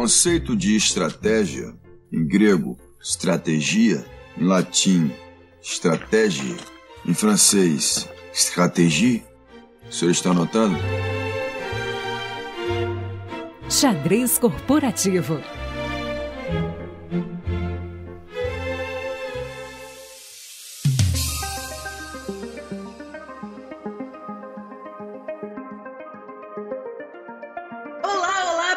conceito de estratégia, em grego, stratégia, em latim, stratégie, em francês, stratégie. O senhor está anotando? Xadrez Corporativo.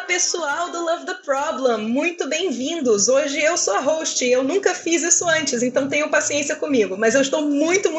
Pessoal do Love the Problem, muito bem-vindos! Hoje eu sou a host e eu nunca fiz isso antes, então tenham paciência comigo, mas eu estou muito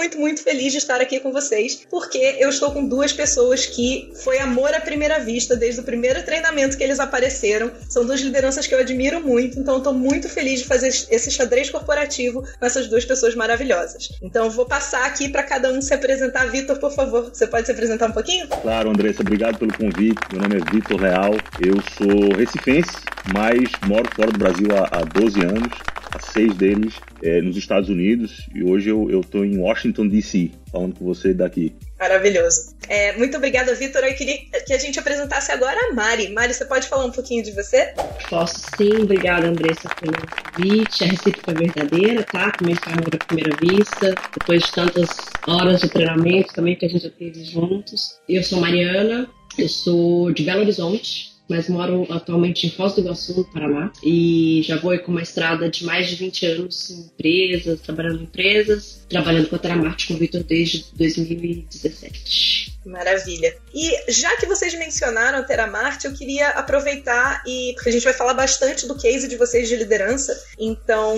feliz de estar aqui com vocês, porque eu estou com duas pessoas que foi amor à primeira vista, desde o primeiro treinamento que eles apareceram. São duas lideranças que eu admiro muito, então eu estou muito feliz de fazer esse xadrez corporativo com essas duas pessoas maravilhosas. Então eu vou passar aqui para cada um se apresentar. Vitor, por favor, você pode se apresentar um pouquinho? Claro, Andressa, obrigado pelo convite. Meu nome é Vitor Real, eu sou recifense, mas moro fora do Brasil há 12 anos, há 6 deles nos Estados Unidos, e hoje eu estou em Washington, D.C., falando com você daqui. Maravilhoso. Muito obrigada, Vitor. Eu queria que a gente apresentasse agora a Mari. Mari, você pode falar um pouquinho de você? Posso sim. Obrigada, Andressa, pelo convite. A recíproca é verdadeira, tá? Também foi amor à primeira vista, depois de tantas horas de treinamento também que a gente já teve juntos. Eu sou Mariana, eu sou de Belo Horizonte, mas moro atualmente em Foz do Iguaçu, no Paraná, e já vou com uma estrada de mais de 20 anos em empresas, trabalhando com a Teramarte com o Vitor desde 2017. Maravilha. E já que vocês mencionaram a Teramarte, eu queria aproveitar porque a gente vai falar bastante do case de vocês de liderança, então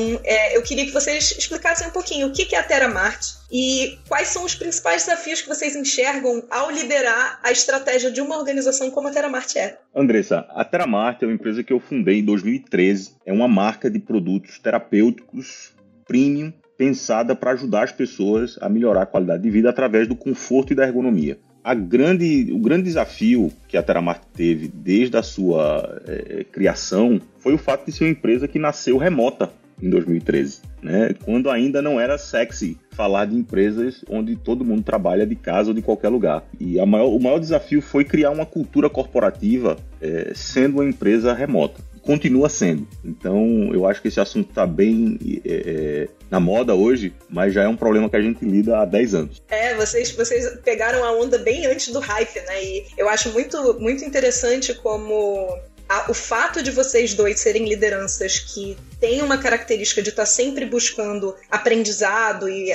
eu queria que vocês explicassem um pouquinho o que é a Teramarte e quais são os principais desafios que vocês enxergam ao liderar a estratégia de uma organização como a Teramarte é. Andressa, a Teramarte é uma empresa que eu fundei em 2013. É uma marca de produtos terapêuticos premium pensada para ajudar as pessoas a melhorar a qualidade de vida através do conforto e da ergonomia. O grande desafio que a Teramarte teve desde a sua criação foi o fato de ser uma empresa que nasceu remota em 2013, né? Quando ainda não era sexy falar de empresas onde todo mundo trabalha de casa ou de qualquer lugar. E o maior desafio foi criar uma cultura corporativa sendo uma empresa remota. Continua sendo. Então, eu acho que esse assunto está bem na moda hoje, mas já é um problema que a gente lida há 10 anos. Vocês pegaram a onda bem antes do hype, né? E eu acho muito interessante como o fato de vocês dois serem lideranças que têm uma característica de estar sempre buscando aprendizado e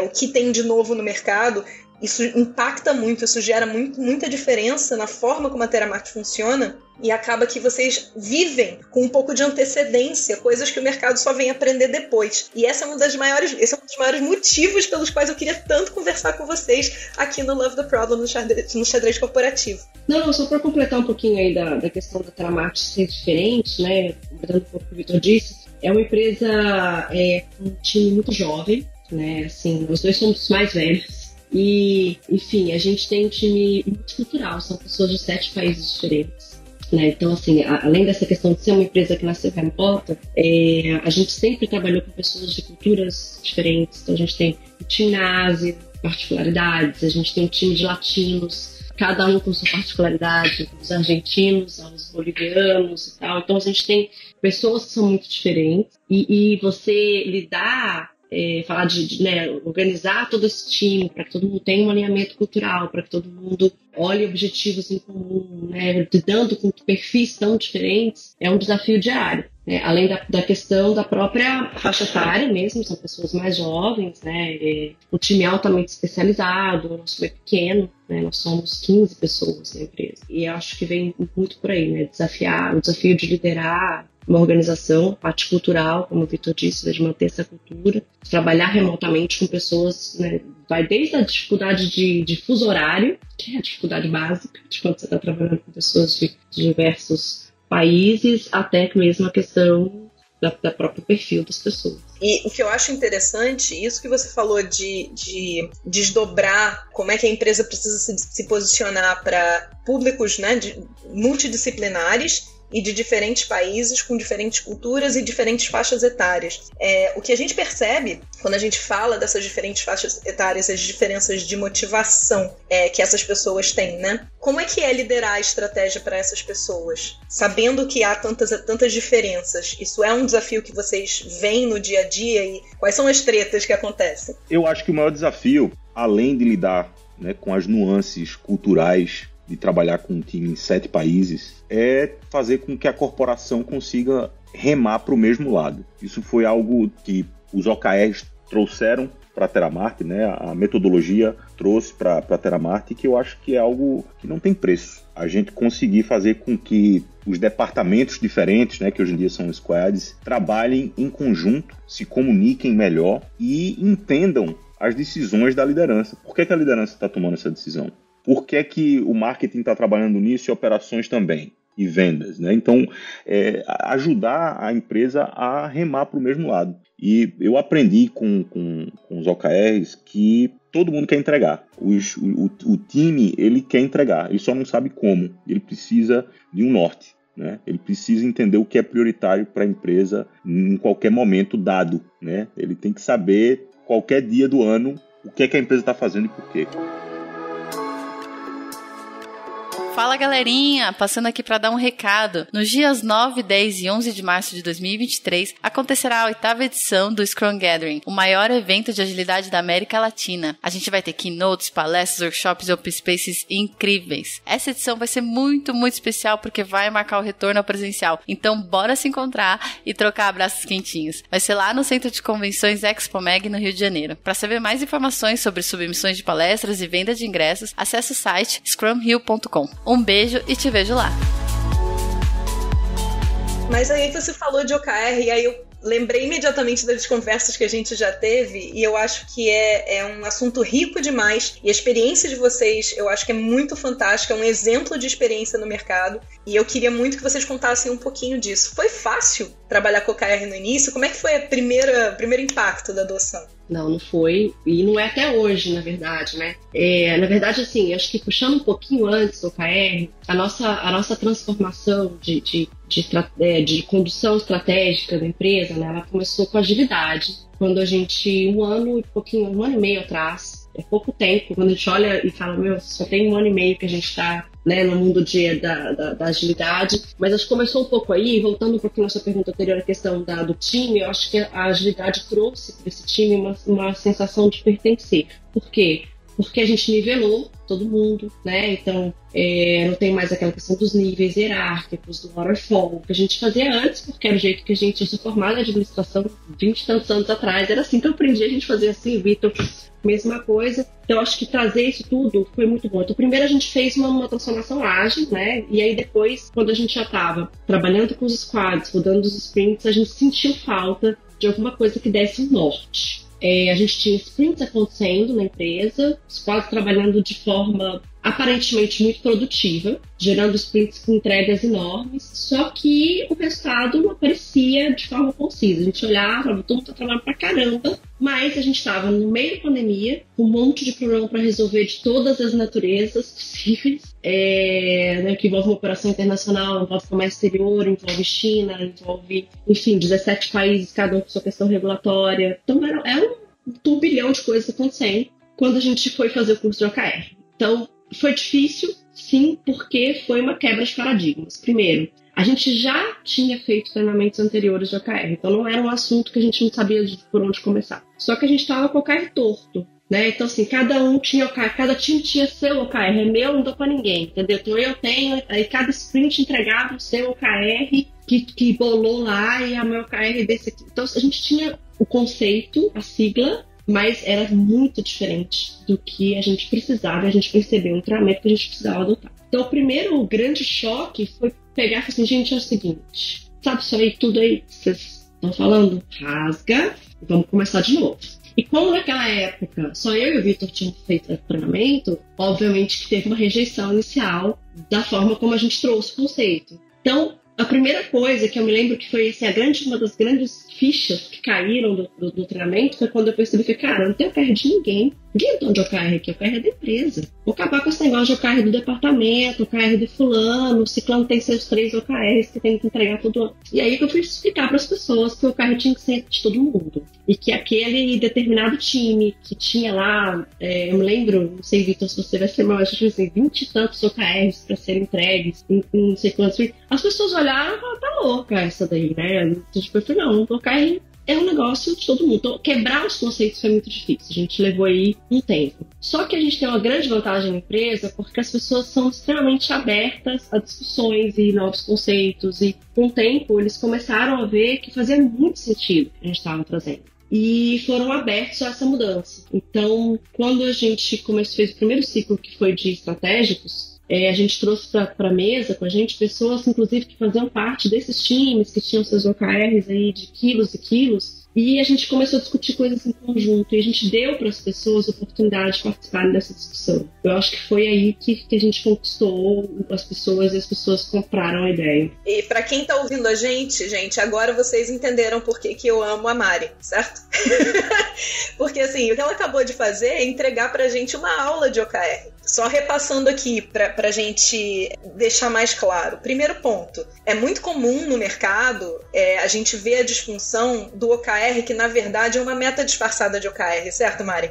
o que tem de novo no mercado, isso impacta muito, isso gera muita diferença na forma como a Teramarte funciona e acaba que vocês vivem com um pouco de antecedência, coisas que o mercado só vem aprender depois. E esse é um dos maiores motivos pelos quais eu queria tanto conversar com vocês aqui no Love the Problem, no xadrez corporativo. Não, só para completar um pouquinho aí da questão da Teramarte ser diferente, né, completando um pouco o que o Vitor disse, é uma empresa com um time muito jovem, né, assim, os dois somos mais velhos. E, enfim, a gente tem um time multicultural, são pessoas de 7 países diferentes, né? Então, assim, além dessa questão de ser uma empresa que nasceu remota, a gente sempre trabalhou com pessoas de culturas diferentes. Então, a gente tem um time na Ásia, particularidades, a gente tem um time de latinos, cada um com sua particularidade, dos argentinos aos bolivianos e tal. Então, a gente tem pessoas que são muito diferentes e você lidar... falar de organizar todo esse time para que todo mundo tenha um alinhamento cultural, para que todo mundo olhe objetivos em comum, né, lidando com perfis tão diferentes, é um desafio diário. Né? Além da questão da própria faixa etária mesmo, são pessoas mais jovens, né, o time é altamente especializado, o nosso é pequeno, né, nós somos 15 pessoas na empresa. E acho que vem muito por aí, né, o desafio de liderar uma organização, parte cultural, como o Vitor disse, de manter essa cultura, trabalhar remotamente com pessoas, né, vai desde a dificuldade de fuso horário, que é a dificuldade básica de quando você está trabalhando com pessoas de diversos países, até mesmo a questão da próprio perfil das pessoas. E o que eu acho interessante, isso que você falou de desdobrar como é que a empresa precisa se posicionar para públicos, né, multidisciplinares e de diferentes países, com diferentes culturas e diferentes faixas etárias. O que a gente percebe quando a gente fala dessas diferentes faixas etárias, as diferenças de motivação que essas pessoas têm, né? Como é que é liderar a estratégia para essas pessoas, sabendo que há tantas diferenças? Isso é um desafio que vocês veem no dia a dia e quais são as tretas que acontecem? Eu acho que o maior desafio, além de lidar, né, com as nuances culturais de trabalhar com um time em 7 países, é fazer com que a corporação consiga remar para o mesmo lado. Isso foi algo que os OKRs trouxeram para a Terramart, né? A metodologia trouxe para a Terramart, que eu acho que é algo que não tem preço. A gente conseguir fazer com que os departamentos diferentes, né, que hoje em dia são squads, trabalhem em conjunto, se comuniquem melhor e entendam as decisões da liderança. Por que a liderança está tomando essa decisão? Por que o marketing está trabalhando nisso e operações também? E vendas, né? Então, ajudar a empresa a remar para o mesmo lado. E eu aprendi com os OKRs que todo mundo quer entregar. O time, ele quer entregar, ele só não sabe como. Ele precisa de um norte, né? Ele precisa entender o que é prioritário para a empresa em qualquer momento dado, né? Ele tem que saber, qualquer dia do ano, o que é que a empresa está fazendo e por quê. Fala galerinha, passando aqui para dar um recado. Nos dias 9, 10 e 11 de março de 2023, acontecerá a 8ª edição do Scrum Gathering, o maior evento de agilidade da América Latina. A gente vai ter keynotes, palestras, workshops e open spaces incríveis. Essa edição vai ser muito, muito especial porque vai marcar o retorno ao presencial. Então bora se encontrar e trocar abraços quentinhos. Vai ser lá no Centro de Convenções ExpoMag, no Rio de Janeiro. Para saber mais informações sobre submissões de palestras e venda de ingressos, acesse o site scrumhill.com. Um beijo e te vejo lá. Mas aí você falou de OKR e aí eu lembrei imediatamente das conversas que a gente já teve e eu acho que é um assunto rico demais e a experiência de vocês eu acho que é muito fantástica, é um exemplo de experiência no mercado e eu queria muito que vocês contassem um pouquinho disso. Foi fácil trabalhar com OKR no início? Como é que foi o primeiro impacto da adoção? Não foi, e não é até hoje, na verdade, né? Na verdade, assim, acho que puxando um pouquinho antes do OKR, a nossa transformação de condução estratégica da empresa, né, ela começou com agilidade, quando a gente, um ano e meio atrás, é pouco tempo, quando a gente olha e fala, só tem 1 ano e meio que a gente está, né, no mundo da agilidade, mas acho que começou um pouco aí, voltando um pouquinho à sua pergunta anterior, a questão do time, eu acho que a agilidade trouxe para esse time uma sensação de pertencer. Por quê? Porque a gente nivelou todo mundo, né? Então, não tem mais aquela questão dos níveis hierárquicos, do waterfall, que a gente fazia antes, porque era o jeito que a gente se formava na administração 20 e tantos anos atrás. Era assim que eu aprendi, a gente fazia assim, Vitor, mesma coisa. Então, acho que trazer isso tudo foi muito bom. Então, primeiro a gente fez uma transformação ágil, né? E aí depois, quando a gente já estava trabalhando com os squads, rodando os sprints, a gente sentiu falta de alguma coisa que desse um norte. A gente tinha sprints acontecendo na empresa, os squads trabalhando de forma aparentemente muito produtiva, gerando sprints com entregas enormes, só que o resultado não aparecia de forma concisa. A gente olhava, todo mundo está trabalhando pra caramba, mas a gente estava no meio da pandemia, com um monte de problema para resolver de todas as naturezas possíveis, né, que envolve uma operação internacional, envolve comércio exterior, envolve China, envolve, enfim, 17 países, cada um com sua questão regulatória. Então era um turbilhão de coisas acontecendo quando a gente foi fazer o curso de OKR. Então, foi difícil, sim, porque foi uma quebra de paradigmas. Primeiro, a gente já tinha feito treinamentos anteriores de OKR, então não era um assunto que a gente não sabia por onde começar. Só que a gente estava com o OKR torto, né? Então, assim, cada um tinha OKR, cada time tinha seu OKR, é meu, não dou pra ninguém, entendeu? Então eu tenho, aí cada sprint entregava o seu OKR que bolou lá e a meu OKR desse aqui. Então, a gente tinha o conceito, a sigla, mas era muito diferente do que a gente precisava, a gente percebeu um treinamento que a gente precisava adotar. Então, o primeiro grande choque foi pegar e falar assim, gente, é o seguinte, sabe isso aí, tudo aí que vocês estão falando? Rasga, vamos começar de novo. E como naquela época só eu e o Vitor tinham feito o treinamento, obviamente que teve uma rejeição inicial da forma como a gente trouxe o conceito. Então, a primeira coisa que eu me lembro que foi assim, uma das grandes fichas que caíram do treinamento foi quando eu percebi que, cara, eu não tenho OKR de ninguém. Ninguém é dono de OKR aqui, OKR é da empresa. Vou acabar com esse negócio de OKR do departamento, OKR do fulano, o ciclano tem seus 3 OKRs que tem que entregar todo ano. E aí que eu fui explicar para as pessoas que o OKR tinha que ser de todo mundo. E que aquele determinado time que tinha lá, eu me lembro, não sei, Vitor, se você vai ser mal, acho que assim, 20 e tantos OKRs para serem entregues, em não sei quantos. As pessoas olharam e falaram, tá louca essa daí, né? Tipo, eu falei, não, o OKR é um negócio de todo mundo. Então, quebrar os conceitos foi muito difícil. A gente levou aí um tempo. Só que a gente tem uma grande vantagem na empresa porque as pessoas são extremamente abertas a discussões e novos conceitos. E com o tempo, eles começaram a ver que fazia muito sentido o que a gente estava trazendo. E foram abertos a essa mudança. Então, quando a gente fez o primeiro ciclo, que foi de estratégicos, a gente trouxe para a mesa com a gente pessoas, inclusive, que faziam parte desses times, que tinham seus OKRs aí de quilos e quilos, e a gente começou a discutir coisas em conjunto, e a gente deu para as pessoas a oportunidade de participarem dessa discussão. Eu acho que foi aí que a gente conquistou as pessoas e as pessoas compraram a ideia. E para quem está ouvindo a gente, agora vocês entenderam por que eu amo a Mari, certo? Porque assim, o que ela acabou de fazer é entregar pra gente uma aula de OKR. Só repassando aqui pra gente deixar mais claro. Primeiro ponto, é muito comum no mercado a gente ver a disfunção do OKR, que na verdade é uma meta disfarçada de OKR, certo, Mari?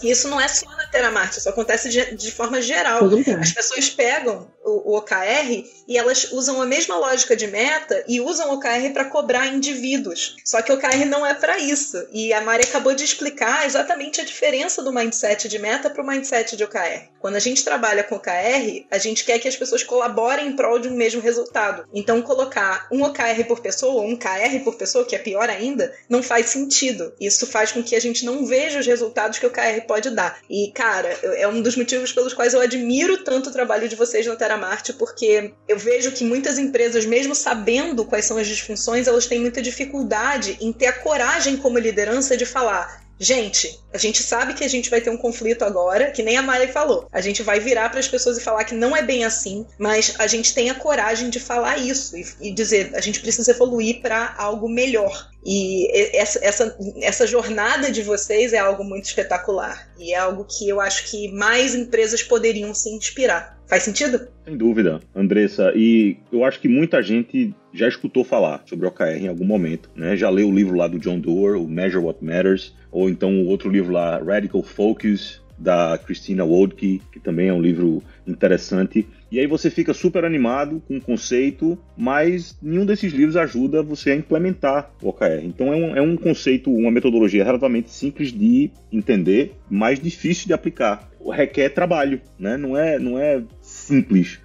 Isso não é só na Teramarte, isso acontece de forma geral. As pessoas pegam o OKR e elas usam a mesma lógica de meta e usam o OKR para cobrar indivíduos. Só que o OKR não é para isso. E a Mari acabou de explicar exatamente a diferença do mindset de meta para o mindset de OKR. Quando a gente trabalha com OKR, a gente quer que as pessoas colaborem em prol de um mesmo resultado. Então, colocar um OKR por pessoa, ou um KR por pessoa, que é pior ainda, não faz sentido. Isso faz com que a gente não veja os resultados que o OKR pode dar. E, cara, é um dos motivos pelos quais eu admiro tanto o trabalho de vocês na Teramarte, porque eu vejo que muitas empresas, mesmo sabendo quais são as disfunções, elas têm muita dificuldade em ter a coragem como liderança de falar: gente, a gente sabe que a gente vai ter um conflito agora, que nem a Mari falou. A gente vai virar para as pessoas e falar que não é bem assim, mas a gente tem a coragem de falar isso e dizer, a gente precisa evoluir para algo melhor. E essa jornada de vocês é algo muito espetacular. E é algo que eu acho que mais empresas poderiam se inspirar. Faz sentido? Sem dúvida, Andressa. E eu acho que muita gente já escutou falar sobre OKR em algum momento, né? Já leu o livro lá do John Doerr, o Measure What Matters, ou então o outro livro lá, Radical Focus, da Christina Wodke, que também é um livro interessante. E aí você fica super animado com o conceito, mas nenhum desses livros ajuda você a implementar o OKR. Então é um conceito, uma metodologia relativamente simples de entender, mas difícil de aplicar. Requer trabalho, né? Não é simples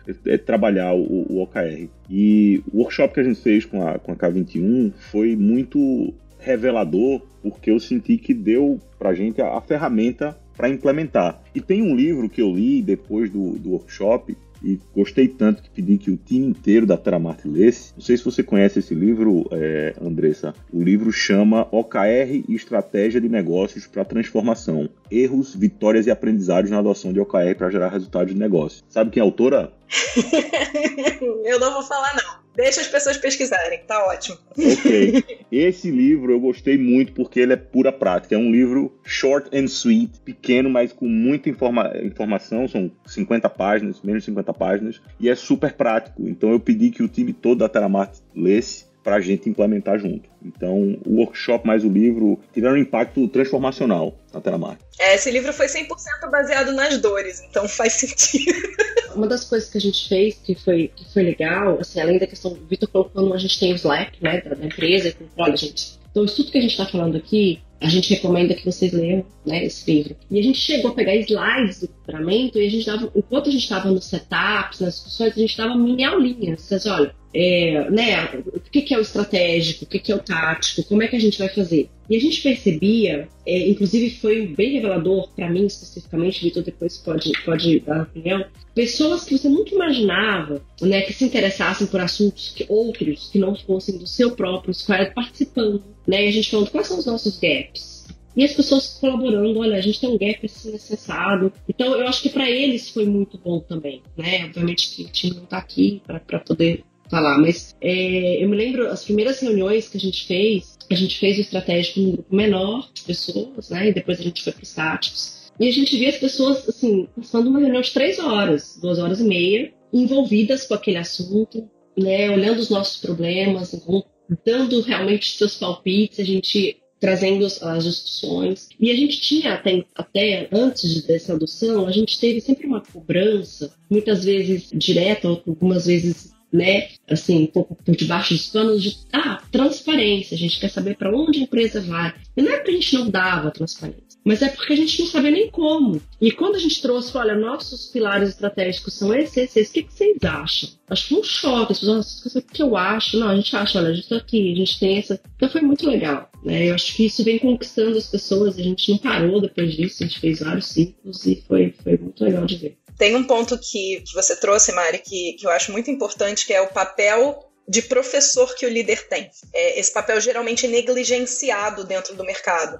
trabalhar o OKR. E o workshop que a gente fez com a K21 foi muito revelador, porque eu senti que deu pra gente a ferramenta para implementar. E tem um livro que eu li depois do workshop e gostei tanto que pedi que o time inteiro da Teramarte lesse. Não sei se você conhece esse livro, Andressa. O livro chama OKR e Estratégia de Negócios para Transformação. Erros, vitórias e aprendizados na adoção de OKR para gerar resultados de negócio. Sabe quem é a autora? Eu não vou falar, não. Deixa as pessoas pesquisarem, tá ótimo. Ok. Esse livro eu gostei muito porque ele é pura prática. É um livro short and sweet, pequeno, mas com muita informação. São 50 páginas, menos de 50 páginas. E é super prático. Então eu pedi que o time todo da Teramarte lesse para a gente implementar junto. Então, o workshop mais o livro tiveram um impacto transformacional na Teramarte. Esse livro foi 100% baseado nas dores, então faz sentido. Uma das coisas que a gente fez que foi legal, assim, além da questão do Vitor colocando, a gente tem o Slack, né, da empresa, que olha, gente, então isso tudo que a gente está falando aqui, a gente recomenda que vocês leiam, né, esse livro. E a gente chegou a pegar slides do treinamento e a gente dava, enquanto a gente estava nos setups, nas discussões, a gente dava mini aulinhas. Vocês olha, né, o que é o estratégico, o que é o tático, como é que a gente vai fazer. E a gente percebia, inclusive foi bem revelador para mim especificamente, Vitor depois pode dar uma opinião, pessoas que você nunca imaginava, né, que se interessassem por assuntos outros que não fossem do seu próprio squad participando, né, e a gente falando quais são os nossos gaps. E as pessoas colaborando, olha, a gente tem um gap assim necessário. Então eu acho que para eles foi muito bom também, né, obviamente que o time não está aqui para poder falar, mas eu me lembro as primeiras reuniões que a gente fez o estratégico num grupo menor de pessoas, né, e depois a gente foi para os táticos. E a gente via as pessoas, assim, passando uma reunião de 3 horas, 2 horas e meia, envolvidas com aquele assunto, né, olhando os nossos problemas, dando realmente seus palpites, a gente trazendo as discussões. E a gente tinha, até antes dessa adoção, a gente teve sempre uma cobrança, muitas vezes direta, algumas vezes, né, assim, um pouco por debaixo dos panos, de transparência. A gente quer saber para onde a empresa vai. E não é porque a gente não dava transparência, mas é porque a gente não sabia nem como. E quando a gente trouxe, olha, nossos pilares estratégicos são esses, o que vocês acham? Acho que foi um choque, as pessoas, o que eu acho? Não, a gente acha, olha, a gente tá aqui, a gente tem essa... Então foi muito legal, né? Eu acho que isso vem conquistando as pessoas, a gente não parou depois disso, a gente fez vários ciclos e foi muito legal de ver. Tem um ponto que você trouxe, Mari, que eu acho muito importante, que é o papel de professor que o líder tem. Esse papel geralmente é negligenciado dentro do mercado.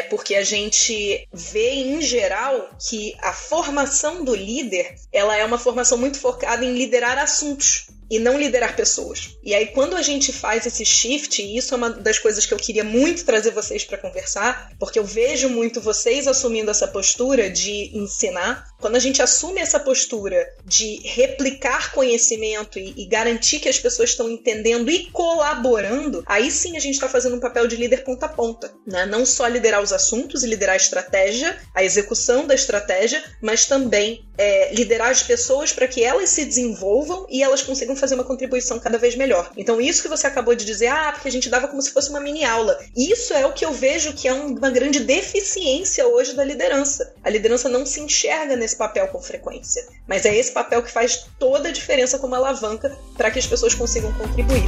Porque a gente vê, em geral, que a formação do líder, ela é uma formação muito focada em liderar assuntos e não liderar pessoas. E aí, quando a gente faz esse shift, e isso é uma das coisas que eu queria muito trazer vocês para conversar, porque eu vejo muito vocês assumindo essa postura de ensinar. Quando a gente assume essa postura de replicar conhecimento e garantir que as pessoas estão entendendo e colaborando, aí sim a gente está fazendo um papel de líder ponta a ponta, né? Não só liderar os assuntos e liderar a estratégia, a execução da estratégia, mas também liderar as pessoas para que elas se desenvolvam e elas consigam fazer uma contribuição cada vez melhor. Então isso que você acabou de dizer, porque a gente dava como se fosse uma mini aula. Isso é o que eu vejo que é uma grande deficiência hoje da liderança. A liderança não se enxerga nesse papel com frequência, mas é esse papel que faz toda a diferença como alavanca para que as pessoas consigam contribuir.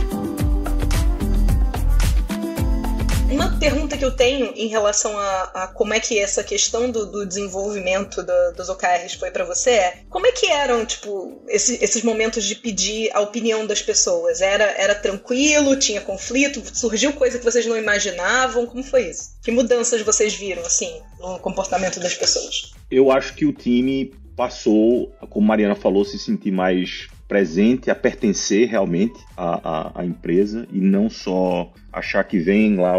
Uma pergunta que eu tenho em relação a como é que essa questão do desenvolvimento dos OKRs foi para você como é que eram, tipo, esses momentos de pedir a opinião das pessoas? Era tranquilo? Tinha conflito? Surgiu coisa que vocês não imaginavam? Como foi isso? Que mudanças vocês viram, assim, no comportamento das pessoas? Eu acho que o time passou, como a Mariana falou, se sentir mais presente, a pertencer realmente à empresa e não só achar que vem lá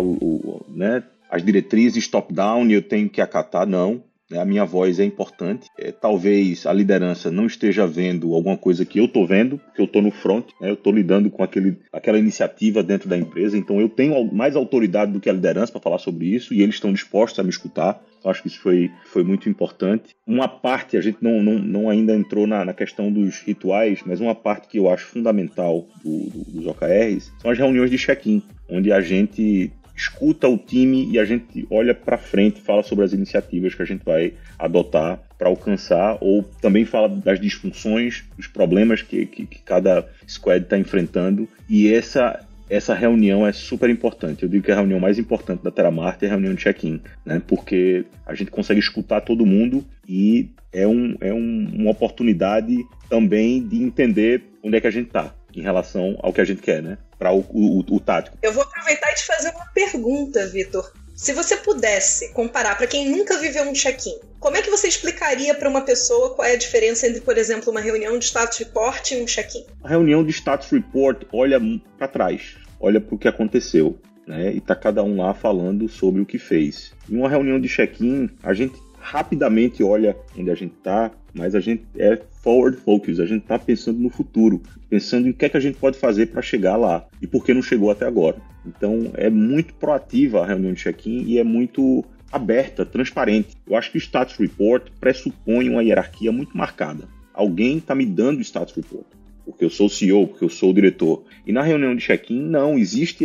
né, as diretrizes top-down e eu tenho que acatar, não. A minha voz é importante. Talvez a liderança não esteja vendo alguma coisa que eu estou vendo, porque eu estou no front, né, eu estou lidando com aquela iniciativa dentro da empresa, então eu tenho mais autoridade do que a liderança para falar sobre isso e eles estão dispostos a me escutar. Eu acho que isso foi muito importante. Uma parte, a gente não ainda entrou na questão dos rituais, mas uma parte que eu acho fundamental dos OKRs são as reuniões de check-in, onde a gente escuta o time e a gente olha para frente e fala sobre as iniciativas que a gente vai adotar para alcançar, ou também fala das disfunções, dos problemas que cada squad está enfrentando. E essa reunião é super importante. Eu digo que a reunião mais importante da Teramark é a reunião de check-in, né? Porque a gente consegue escutar todo mundo e é uma oportunidade também de entender onde é que a gente está em relação ao que a gente quer, né? Para o tático. Eu vou aproveitar e te fazer uma pergunta, Vitor. Se você pudesse comparar, para quem nunca viveu um check-in, como é que você explicaria para uma pessoa qual é a diferença entre, por exemplo, uma reunião de status report e um check-in? A reunião de status report olha para trás, olha para o que aconteceu, né? E tá cada um lá falando sobre o que fez. Em uma reunião de check-in, a gente rapidamente olha onde a gente está, mas a gente é forward focus, a gente está pensando no futuro, pensando em o que é que a gente pode fazer para chegar lá e por que não chegou até agora. Então é muito proativa a reunião de check-in e é muito aberta, transparente. Eu acho que o status report pressupõe uma hierarquia muito marcada. Alguém está me dando o status report, porque eu sou o CEO, porque eu sou o diretor. E na reunião de check-in não existe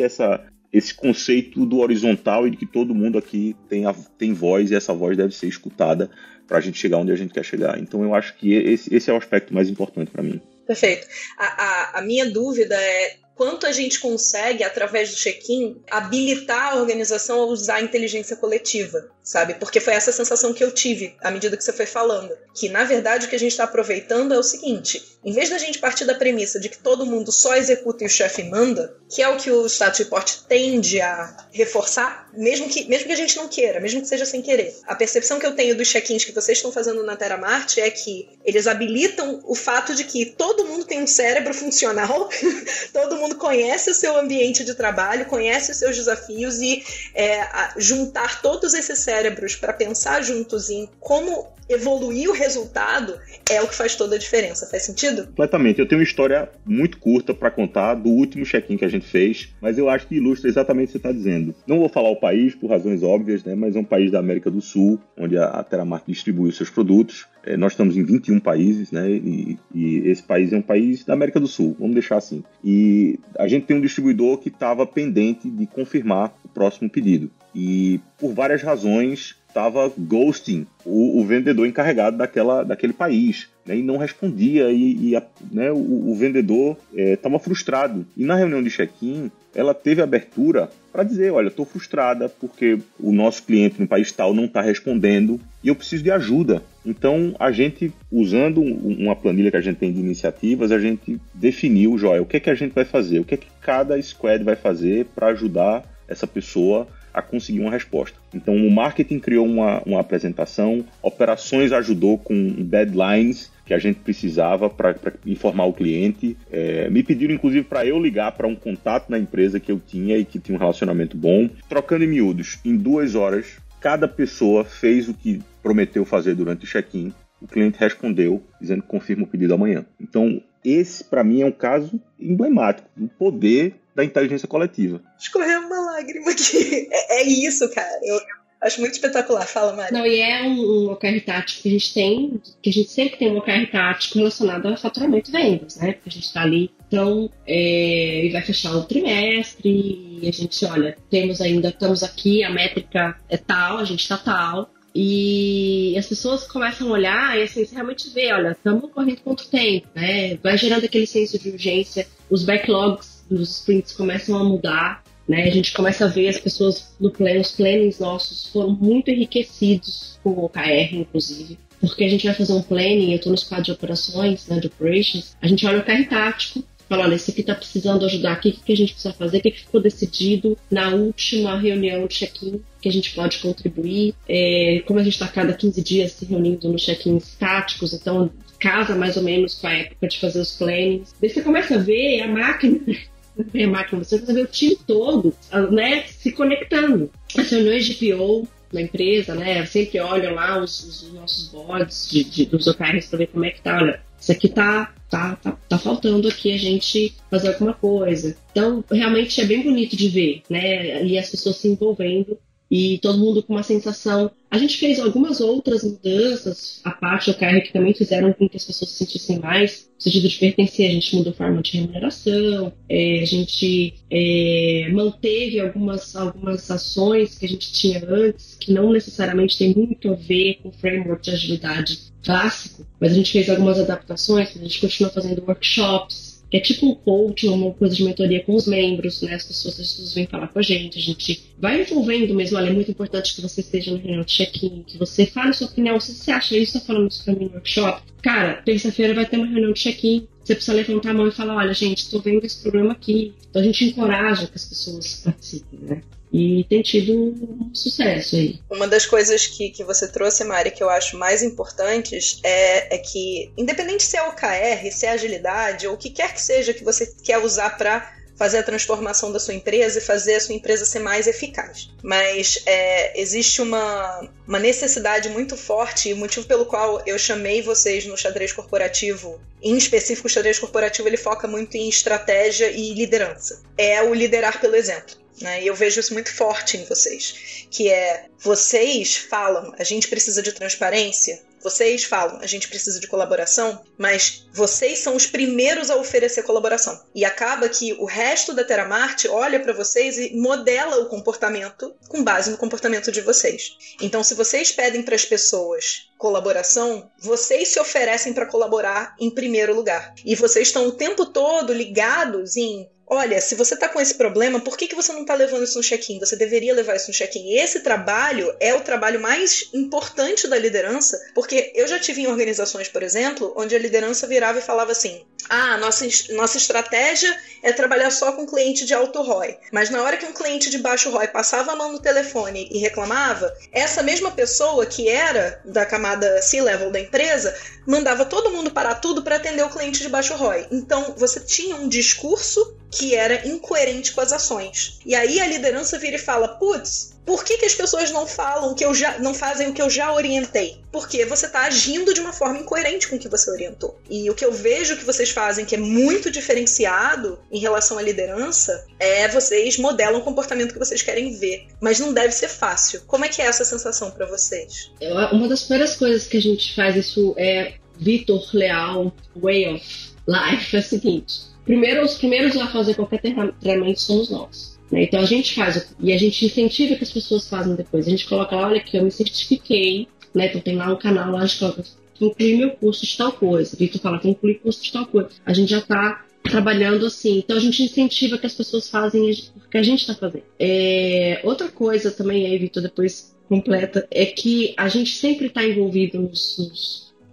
esse conceito do horizontal e de que todo mundo aqui tem voz e essa voz deve ser escutada para a gente chegar onde a gente quer chegar. Então eu acho que esse é o aspecto mais importante para mim. Perfeito. A minha dúvida é quanto a gente consegue, através do check-in, habilitar a organização a usar a inteligência coletiva, sabe? Porque foi essa sensação que eu tive à medida que você foi falando. Que, na verdade, o que a gente está aproveitando é o seguinte: em vez da gente partir da premissa de que todo mundo só executa e o chefe manda, que é o que o status report tende a reforçar, mesmo que a gente não queira, mesmo que seja sem querer. A percepção que eu tenho dos check-ins que vocês estão fazendo na Teramark é que eles habilitam o fato de que todo mundo tem um cérebro funcional, todo mundo conhece o seu ambiente de trabalho, conhece os seus desafios e juntar todos esses cérebros para pensar juntos em como evoluir o resultado é o que faz toda a diferença. Faz sentido? Completamente. Eu tenho uma história muito curta para contar do último check-in que a gente fez, mas eu acho que ilustra exatamente o que você está dizendo. Não vou falar o país por razões óbvias, né, mas é um país da América do Sul, onde a Teramart distribui os seus produtos. Nós estamos em 21 países, né, e esse país é um país da América do Sul, vamos deixar assim. E a gente tem um distribuidor que estava pendente de confirmar o próximo pedido. E por várias razões estava ghosting o vendedor encarregado daquele país, né, e não respondia, né, o vendedor estava frustrado. E na reunião de check-in, ela teve abertura para dizer, olha, estou frustrada porque o nosso cliente no país tal não está respondendo e eu preciso de ajuda. Então, a gente, usando uma planilha que a gente tem de iniciativas, a gente definiu, Joel, o que é que a gente vai fazer, o que é que cada squad vai fazer para ajudar essa pessoa a conseguir uma resposta. Então, o marketing criou uma apresentação, operações ajudou com deadlines que a gente precisava para informar o cliente. Me pediram, inclusive, para eu ligar para um contato na empresa que eu tinha e que tinha um relacionamento bom. Trocando em miúdos, em 2 horas, cada pessoa fez o que prometeu fazer durante o check-in. O cliente respondeu, dizendo que confirma o pedido amanhã. Então, esse, para mim, é um caso emblemático do poder da inteligência coletiva. Escorreu uma lágrima aqui. É isso, cara. Eu acho muito espetacular. Fala, Mari. Não, e é um OKR tático que a gente tem, que a gente sempre tem um OKR tático relacionado ao faturamento e vendas, né? Porque a gente está ali, então, e vai fechar o trimestre e a gente, olha, estamos aqui, a métrica é tal, a gente está tal. E as pessoas começam a olhar e assim, você realmente vê, olha, estamos correndo contra o tempo, né? Vai gerando aquele senso de urgência, os backlogs dos sprints começam a mudar, né? A gente começa a ver as pessoas os plannings nossos foram muito enriquecidos com o OKR, inclusive, porque a gente vai fazer um planning, eu estou no squad de operações, né, de operations, a gente olha o OKR tático, fala, olha, esse aqui está precisando ajudar aqui, o que a gente precisa fazer, o que ficou decidido na última reunião de check-in, que a gente pode contribuir. Como a gente está a cada 15 dias se reunindo nos check-ins táticos, então casa mais ou menos com a época de fazer os plannings. Daí você começa a ver a máquina, você começa a ver o time todo, né, se conectando. As reuniões de PO na empresa, né, sempre olham lá os nossos boards dos OKRs para ver como é que tá, olha, isso aqui tá faltando aqui a gente fazer alguma coisa. Então, realmente é bem bonito de ver, né? E as pessoas se envolvendo e todo mundo com uma sensação. A gente fez algumas outras mudanças, a parte do OKR, que também fizeram com que as pessoas se sentissem mais no sentido de pertencer. A gente mudou a forma de remuneração, a gente manteve algumas ações que a gente tinha antes, que não necessariamente tem muito a ver com o framework de agilidade clássico, mas a gente fez algumas adaptações, a gente continua fazendo workshops, que é tipo um coach, uma coisa de mentoria com os membros, né? As pessoas vêm falar com a gente vai envolvendo mesmo, olha, é muito importante que você esteja no reunião de check-in, que você fale a sua opinião, se você acha isso, está falando isso para mim no workshop, cara, terça-feira vai ter uma reunião de check-in, você precisa levantar a mão e falar, olha, gente, estou vendo esse problema aqui. Então a gente encoraja que as pessoas participem, né? E tem tido um sucesso aí. Uma das coisas que você trouxe, Mari, que eu acho mais importantes é que, independente se é OKR, se é agilidade, ou o que quer que seja que você quer usar para fazer a transformação da sua empresa e fazer a sua empresa ser mais eficaz. Mas existe uma necessidade muito forte, e o motivo pelo qual eu chamei vocês no xadrez corporativo, em específico o xadrez corporativo, ele foca muito em estratégia e liderança. É o liderar pelo exemplo. Né? E eu vejo isso muito forte em vocês, que vocês falam, a gente precisa de transparência, vocês falam, a gente precisa de colaboração, mas vocês são os primeiros a oferecer colaboração. E acaba que o resto da Teramart olha para vocês e modela o comportamento com base no comportamento de vocês. Então, se vocês pedem para as pessoas colaboração, vocês se oferecem para colaborar em primeiro lugar. E vocês estão o tempo todo ligados em, olha, se você está com esse problema, por que você não está levando isso no check-in? Você deveria levar isso no check-in. E esse trabalho é o trabalho mais importante da liderança, porque eu já tive em organizações, por exemplo, onde a liderança virava e falava assim, nossa estratégia é trabalhar só com cliente de alto ROI. Mas na hora que um cliente de baixo ROI passava a mão no telefone e reclamava, essa mesma pessoa que era da camada C-level da empresa, mandava todo mundo parar tudo para atender o cliente de baixo ROI. Então, você tinha um discurso que era incoerente com as ações. E aí a liderança vira e fala, putz, por que as pessoas não falam não fazem o que eu já orientei? Porque você está agindo de uma forma incoerente com o que você orientou. E o que eu vejo que vocês fazem, que é muito diferenciado em relação à liderança, é vocês modelam o comportamento que vocês querem ver. Mas não deve ser fácil. Como é que é essa sensação para vocês? Uma das primeiras coisas que a gente faz, isso é Vitor Leal Way of Life, é o seguinte. Os primeiros a fazer qualquer treinamento somos nós. Então a gente faz, e a gente incentiva que as pessoas façam depois. A gente coloca lá, olha aqui, eu me certifiquei, né? Então tem lá um canal, lá a gente coloca, incluir meu curso de tal coisa. Vitor fala, tem que incluir curso de tal coisa. A gente já está trabalhando assim. Então a gente incentiva que as pessoas fazem o que a gente está fazendo. Outra coisa também, aí Vitor depois completa, é que a gente sempre está envolvido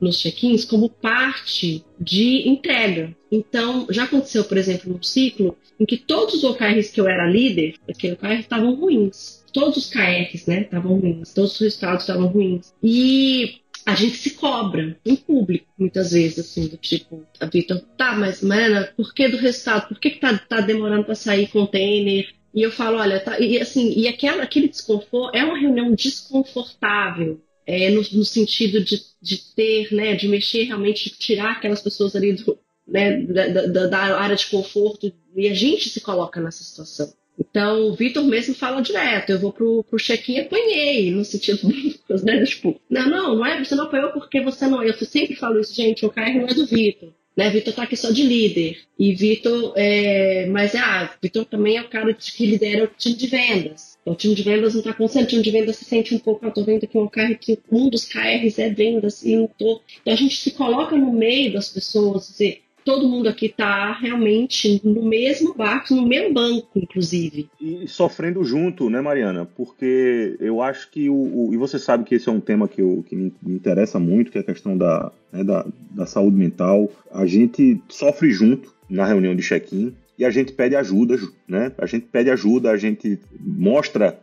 nos check-ins como parte de entrega. Então, já aconteceu, por exemplo, num ciclo em que todos os OKRs que eu era líder, aquele OKR estavam ruins. Todos os KRs, né, estavam ruins. Todos os resultados estavam ruins. E a gente se cobra em público, muitas vezes, assim, do tipo, a Vitor, tá, mas Mariana, por que do resultado? Por que tá demorando para sair container? E eu falo, olha, tá, e assim, e aquele desconforto é uma reunião desconfortável. No sentido de ter, né, de mexer realmente, de tirar aquelas pessoas ali da área de conforto, e a gente se coloca nessa situação. Então, o Vitor mesmo fala direto, eu vou pro check-in e apanhei, no sentido, né, tipo, não é, você não apanhou porque você não, eu sempre falo isso, gente, o OKR não é do Vitor. Né, Vitor tá aqui só de líder. E Vitor, Vitor também é o cara que lidera o time de vendas. Então, o time de vendas não está consciente, o time de vendas se sente um pouco, estou vendo que um dos KRs é vendas e não estou. Então, a gente se coloca no meio das pessoas, dizer, todo mundo aqui está realmente no mesmo barco, no mesmo banco, inclusive. E sofrendo junto, né, Mariana? Porque eu acho que e você sabe que esse é um tema que me interessa muito, que é a questão da saúde mental. A gente sofre junto na reunião de check-in e a gente pede ajuda, né? A gente pede ajuda, a gente mostra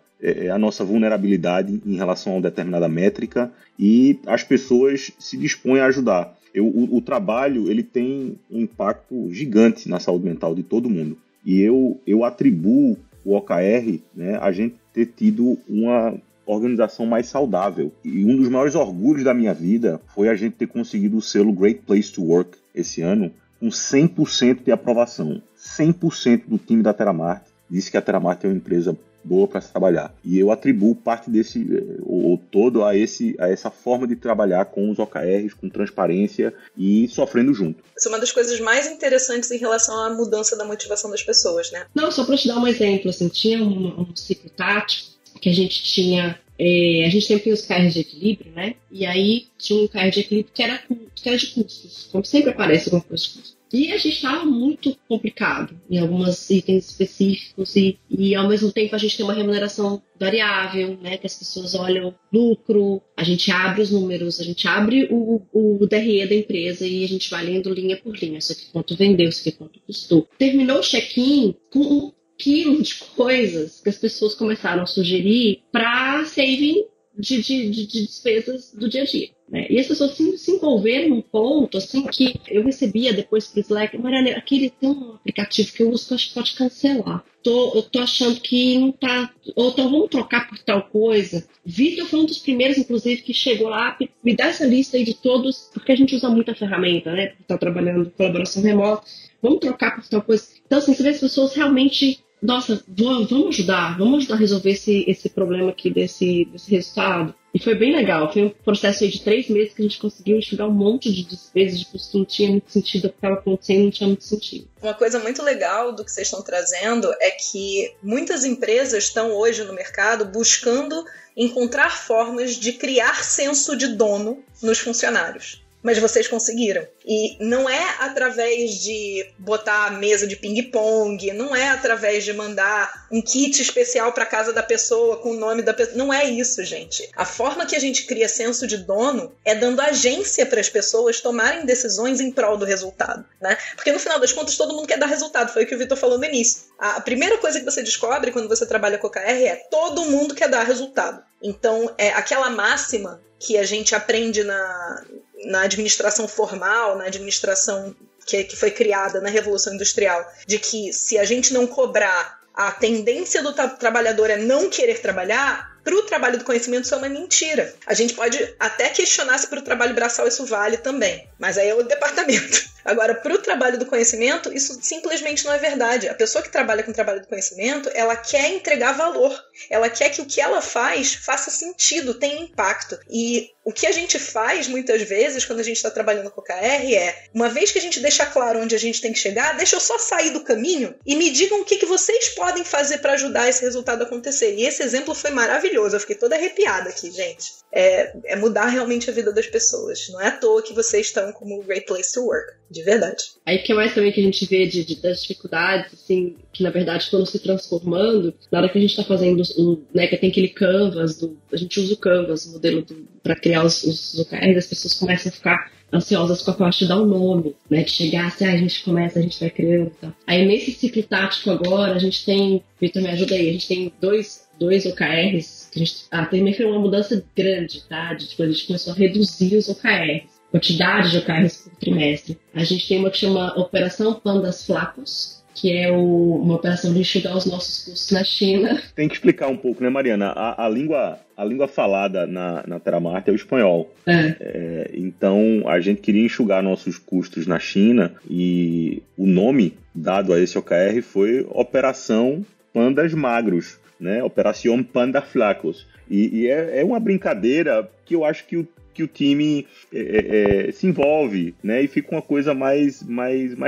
a nossa vulnerabilidade em relação a uma determinada métrica e as pessoas se dispõem a ajudar. O trabalho ele tem um impacto gigante na saúde mental de todo mundo. E eu atribuo o OKR, né, a gente ter tido uma organização mais saudável. E um dos maiores orgulhos da minha vida foi a gente ter conseguido o selo Great Place to Work esse ano, com 100% de aprovação. 100% do time da Teramart disse que a Teramart é uma empresa boa para se trabalhar. E eu atribuo parte desse, ou todo a essa forma de trabalhar com os OKRs, com transparência e sofrendo junto. Isso é uma das coisas mais interessantes em relação à mudança da motivação das pessoas, né? Não, só para te dar um exemplo, assim, tinha um ciclo tático que a gente tinha, a gente sempre tem os KRs de equilíbrio, né? E aí tinha um KR de equilíbrio que era de custos, como sempre aparece alguma coisa de custos. E a gente estava muito complicado em alguns itens específicos e ao mesmo tempo a gente tem uma remuneração variável, né, que as pessoas olham lucro, a gente abre os números, a gente abre o DRE da empresa e a gente vai lendo linha por linha, isso aqui quanto vendeu, isso aqui quanto custou. Terminou o check-in com 1 quilo de coisas que as pessoas começaram a sugerir para saving de despesas do dia a dia. Né? E as pessoas se envolveram num ponto assim que eu recebia depois pro Slack, Mariana, aquele tem um aplicativo que eu uso que eu acho que pode cancelar. Eu tô achando que não tá. Ou então vamos trocar por tal coisa. Vitor foi um dos primeiros, inclusive, que chegou lá, me dá essa lista aí de todos, porque a gente usa muita ferramenta, né? Tá trabalhando em colaboração remota. Vamos trocar por tal coisa. Então, assim, você vê as pessoas realmente. Nossa, vamos ajudar a resolver esse problema aqui desse resultado. E foi bem legal, foi um processo aí de 3 meses que a gente conseguiu enxugar um monte de despesas de custo que não tinha muito sentido, o que estava acontecendo não tinha muito sentido. Uma coisa muito legal do que vocês estão trazendo é que muitas empresas estão hoje no mercado buscando encontrar formas de criar senso de dono nos funcionários. Mas vocês conseguiram. E não é através de botar a mesa de ping-pong, não é através de mandar um kit especial para casa da pessoa com o nome da pessoa. Não é isso, gente. A forma que a gente cria senso de dono é dando agência para as pessoas tomarem decisões em prol do resultado, né? Porque no final das contas todo mundo quer dar resultado. Foi o que o Vitor falou no início. A primeira coisa que você descobre quando você trabalha com OKR é todo mundo quer dar resultado. Então, é aquela máxima que a gente aprende na administração formal, na administração que foi criada na Revolução Industrial, de que se a gente não cobrar, a tendência do trabalhador é não querer trabalhar, para o trabalho do conhecimento isso é uma mentira. A gente pode até questionar se para o trabalho braçal isso vale também, mas aí é o departamento. Agora, para o trabalho do conhecimento, isso simplesmente não é verdade. A pessoa que trabalha com o trabalho do conhecimento, ela quer entregar valor. Ela quer que o que ela faz faça sentido, tenha impacto. E o que a gente faz, muitas vezes, quando a gente está trabalhando com o OKR uma vez que a gente deixa claro onde a gente tem que chegar, deixa eu só sair do caminho e me digam o que vocês podem fazer para ajudar esse resultado a acontecer. E esse exemplo foi maravilhoso. Eu fiquei toda arrepiada aqui, gente. É mudar realmente a vida das pessoas. Não é à toa que vocês estão como Great Place to Work. De verdade. Aí o que mais também que a gente vê das dificuldades, assim, que na verdade estão se transformando, na hora que a gente está fazendo, né, que tem aquele Canvas, a gente usa o Canvas, o modelo para criar os OKRs, as pessoas começam a ficar ansiosas com a parte de dar o nome, né, de chegar assim, a gente vai criando e tal. Aí nesse ciclo tático agora, a gente tem, Vitor, me ajuda aí, a gente tem dois OKRs, que a gente, também foi uma mudança grande, tá, a gente começou a reduzir os OKRs. Quantidade de OKRs por trimestre. A gente tem uma que chama Operação Pandas Flacos, que é uma operação de enxugar os nossos custos na China. Tem que explicar um pouco, né, Mariana? A língua falada na Teramart é o espanhol. Então, a gente queria enxugar nossos custos na China e o nome dado a esse OKR foi Operação Pandas Magros, né? Operação Panda Flacos. E é uma brincadeira que eu acho que o time se envolve, né, e fica uma coisa mais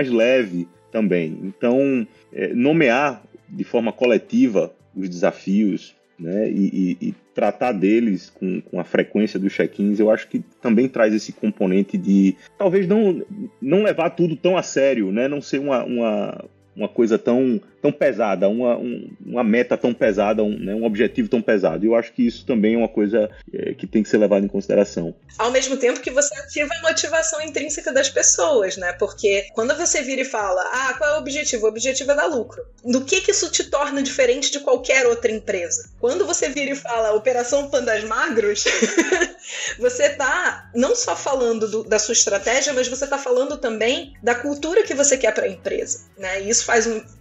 leve também. Então, nomear de forma coletiva os desafios, né, e tratar deles com a frequência dos check-ins, eu acho que também traz esse componente de talvez não levar tudo tão a sério, né, não ser uma coisa tão pesada, uma meta tão pesada, um objetivo tão pesado. Eu acho que isso também é uma coisa que tem que ser levada em consideração. Ao mesmo tempo que você ativa a motivação intrínseca das pessoas, né? Porque quando você vira e fala, qual é o objetivo? O objetivo é dar lucro. Do que isso te torna diferente de qualquer outra empresa? Quando você vira e fala Operação Pandas Magros, você está não só falando da sua estratégia, mas você está falando também da cultura que você quer para a empresa, né? E isso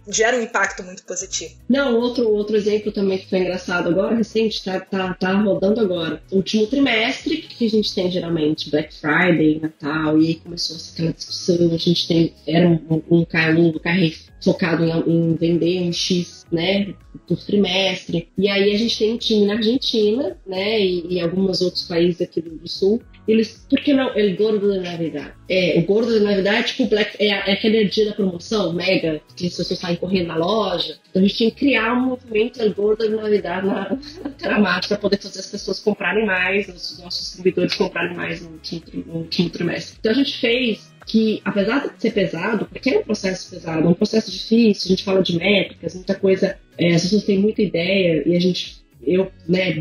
gera um impacto muito positivo. Não, outro exemplo também que foi engraçado agora, recente, tá rodando agora. O último trimestre, que a gente tem geralmente Black Friday, Natal, e aí começou aquela discussão, a gente era um OKR focado em vender um X, né, por trimestre. E aí a gente tem um time na Argentina, né, e alguns outros países aqui do Sul. Por que não? El Gordo de Navidad. O Gordo de Navidad é tipo aquele dia da promoção, mega, que as pessoas saem correndo na loja. Então a gente tinha que criar um movimento El Gordo de Navidad na Teramart para poder fazer as pessoas comprarem mais, os nossos distribuidores comprarem mais no último trimestre. Então a gente fez que, apesar de ser pesado, porque é um processo pesado, é um processo difícil, a gente fala de métricas, muita coisa, as pessoas têm muita ideia e eu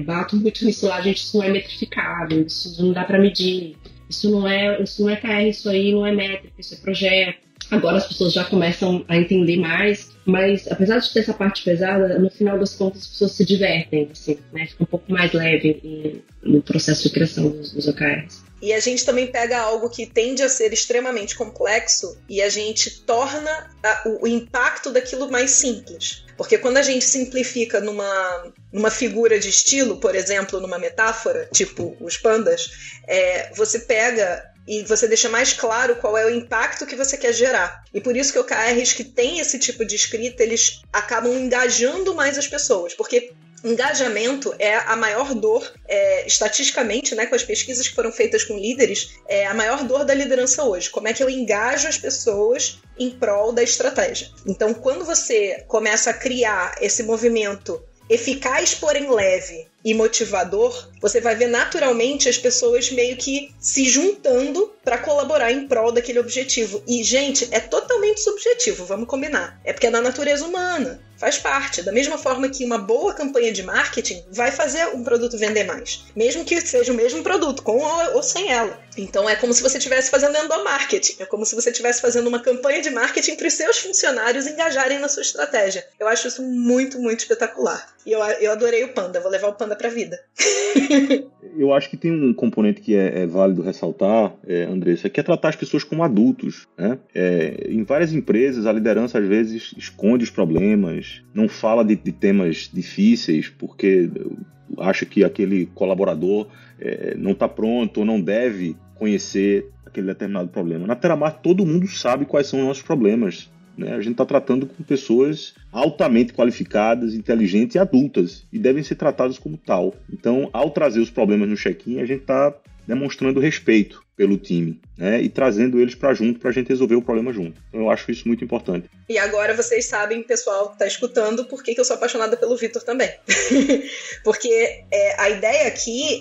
bato muito nisso lá, isso não é metrificável, isso não dá para medir, isso não é KR, isso aí não é métrica, isso é projeto. Agora as pessoas já começam a entender mais, mas apesar de ter essa parte pesada, no final das contas as pessoas se divertem, assim, né? Fica um pouco mais leve no processo de criação dos OKRs. E a gente também pega algo que tende a ser extremamente complexo e a gente torna o impacto daquilo mais simples. Porque quando a gente simplifica numa figura de estilo, por exemplo, numa metáfora, tipo os pandas, você pega e você deixa mais claro qual é o impacto que você quer gerar. E por isso que OKRs que tem esse tipo de escrita, eles acabam engajando mais as pessoas, porque engajamento é a maior dor, estatisticamente, né, com as pesquisas que foram feitas com líderes, é a maior dor da liderança hoje. Como é que eu engajo as pessoas em prol da estratégia? Então, quando você começa a criar esse movimento eficaz, porém leve e motivador, você vai ver naturalmente as pessoas meio que se juntando para colaborar em prol daquele objetivo. E, gente, é totalmente subjetivo, vamos combinar. É porque é da natureza humana. Faz parte. Da mesma forma que uma boa campanha de marketing vai fazer um produto vender mais. Mesmo que seja o mesmo produto, com ou sem ela. Então é como se você estivesse fazendo endomarketing. É como se você estivesse fazendo uma campanha de marketing para os seus funcionários engajarem na sua estratégia. Eu acho isso muito, muito espetacular. E eu adorei o Panda. Vou levar o Panda para a vida. Eu acho que tem um componente que é válido ressaltar, Andressa, que é tratar as pessoas como adultos, né? Em várias empresas, a liderança às vezes esconde os problemas, não fala de temas difíceis, porque acha que aquele colaborador não está pronto ou não deve conhecer aquele determinado problema. Na Teramar, todo mundo sabe quais são os nossos problemas. Né? A gente está tratando com pessoas altamente qualificadas, inteligentes e adultas, e devem ser tratadas como tal. Então, ao trazer os problemas no check-in, a gente está demonstrando respeito pelo time, né? E trazendo eles para junto, para a gente resolver o problema junto. Então, eu acho isso muito importante. E agora vocês sabem, pessoal que está escutando, por que eu sou apaixonada pelo Vitor também. Porque a ideia aqui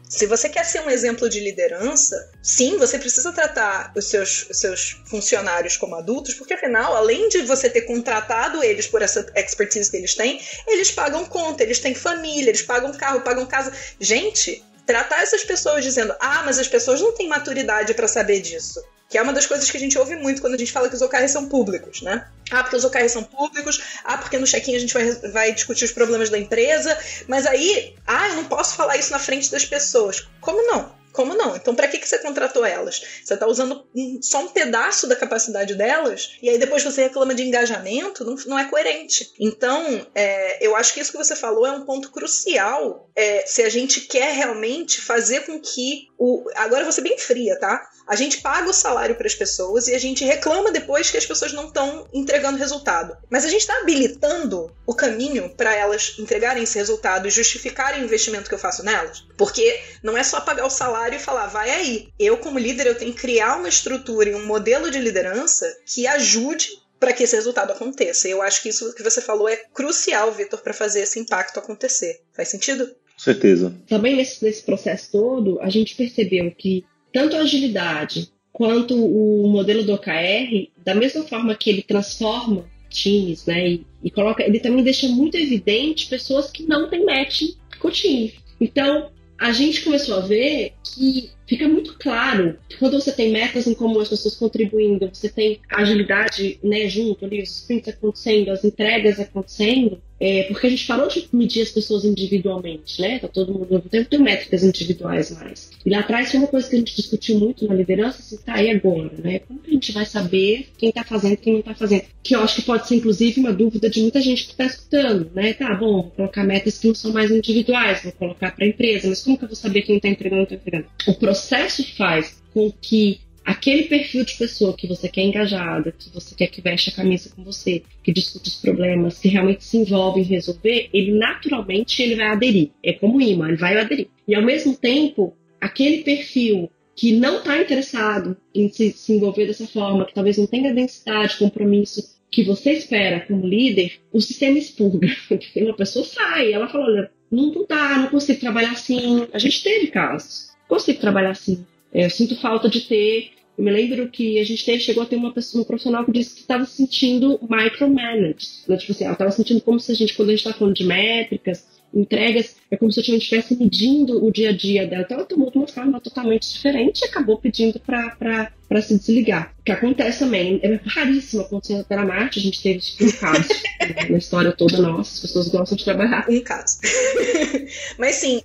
se você quer ser um exemplo de liderança, sim, você precisa tratar os seus funcionários como adultos, porque afinal, além de você ter contratado eles por essa expertise que eles têm, eles pagam conta, eles têm família, eles pagam carro, pagam casa. Gente, tratar essas pessoas dizendo, mas as pessoas não têm maturidade para saber disso. Que é uma das coisas que a gente ouve muito quando a gente fala que os OKRs são públicos, né? Porque os OKRs são públicos, porque no check-in a gente vai discutir os problemas da empresa, mas aí, eu não posso falar isso na frente das pessoas. Como não? Como não? Então, para que você contratou elas? Você está usando só um pedaço da capacidade delas e aí depois você reclama de engajamento? Não é coerente. Então, eu acho que isso que você falou é um ponto crucial se a gente quer realmente fazer com que... Agora eu vou ser bem fria, tá? A gente paga o salário para as pessoas e a gente reclama depois que as pessoas não estão entregando resultado. Mas a gente está habilitando o caminho para elas entregarem esse resultado e justificarem o investimento que eu faço nelas? Porque não é só pagar o salário e falar, vai aí. Eu, como líder, eu tenho que criar uma estrutura e um modelo de liderança que ajude para que esse resultado aconteça. E eu acho que isso que você falou é crucial, Vitor, para fazer esse impacto acontecer. Faz sentido? Com certeza. Também nesse processo todo, a gente percebeu que tanto a agilidade quanto o modelo do OKR, da mesma forma que ele transforma times, né, e coloca, ele também deixa muito evidente pessoas que não têm match com o time. Então, a gente começou a ver que fica muito claro que quando você tem metas em comum, as pessoas contribuindo, você tem agilidade, né, junto ali, os sprints acontecendo, as entregas acontecendo, porque a gente parou de medir as pessoas individualmente, né? Tá todo mundo tem métricas individuais mais. E lá atrás foi uma coisa que a gente discutiu muito na liderança, assim, tá, e agora, né? Como que a gente vai saber quem tá fazendo e quem não tá fazendo? Que eu acho que pode ser, inclusive, uma dúvida de muita gente que tá escutando, né? Tá, bom, vou colocar metas que não são mais individuais, vou colocar para a empresa, mas como que eu vou saber quem tá entregando ou não tá entregando? O processo faz com que aquele perfil de pessoa que você quer engajada, que você quer que veste a camisa com você, que discute os problemas, que realmente se envolve em resolver, ele naturalmente vai aderir. É como imã, ele vai aderir. E ao mesmo tempo, aquele perfil que não está interessado em se envolver dessa forma, que talvez não tenha densidade, compromisso que você espera como líder, o sistema expurga. Porque uma pessoa sai, ela fala, olha, não dá, não consigo trabalhar assim. A gente teve casos, consigo trabalhar assim. Eu sinto falta de ter. Eu me lembro que a gente chegou a ter um profissional que disse que estava se sentindo micromanaged. Tipo assim, ela estava sentindo como se quando a gente está falando de métricas, entregas, é como se a gente estivesse medindo o dia a dia dela. Então ela tomou de uma forma totalmente diferente e acabou pedindo para se desligar. O que acontece também, é raríssimo acontecer na Teramar, a gente teve um caso na história toda nossa, as pessoas gostam de trabalhar. Um caso. Mas sim,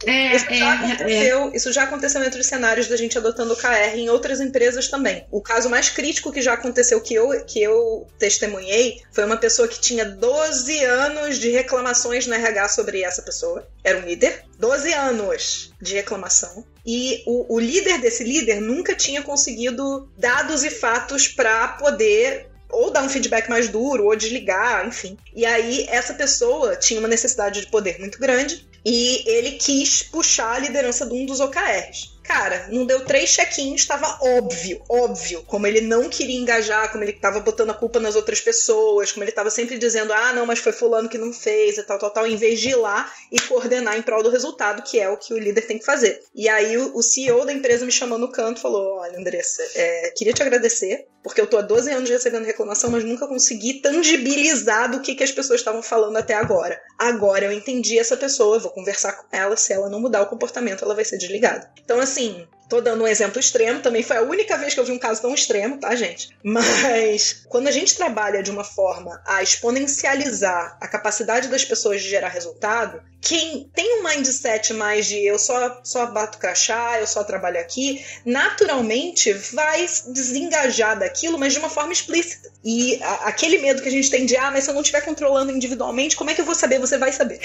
isso já aconteceu entre os cenários da gente adotando o KR em outras empresas também. O caso mais crítico que já aconteceu que eu testemunhei foi uma pessoa que tinha 12 anos de reclamações no RH sobre essa pessoa. Era um líder, 12 anos de reclamação. E o líder desse líder nunca tinha conseguido dados e fatos para poder ou dar um feedback mais duro, ou desligar, enfim. E aí essa pessoa tinha uma necessidade de poder muito grande e ele quis puxar a liderança de um dos OKRs. Cara, não deu 3 check-ins, estava óbvio, como ele não queria engajar, como ele estava botando a culpa nas outras pessoas, como ele estava sempre dizendo, não, mas foi fulano que não fez e tal, em vez de ir lá e coordenar em prol do resultado, que é o que o líder tem que fazer. E aí o CEO da empresa me chamou no canto e falou, olha, Andressa, queria te agradecer, porque eu tô há 12 anos recebendo reclamação, mas nunca consegui tangibilizar do que as pessoas estavam falando até agora. Agora eu entendi essa pessoa, eu vou conversar com ela, se ela não mudar o comportamento, ela vai ser desligada. Então, assim, tô dando um exemplo extremo, também foi a única vez que eu vi um caso tão extremo, tá, gente? Mas quando a gente trabalha de uma forma a exponencializar a capacidade das pessoas de gerar resultado, quem tem um mindset mais de eu só bato crachá, eu só trabalho aqui, naturalmente vai desengajar daquilo, mas de uma forma explícita. E aquele medo que a gente tem de, mas se eu não estiver controlando individualmente, como é que eu vou saber? Você vai saber.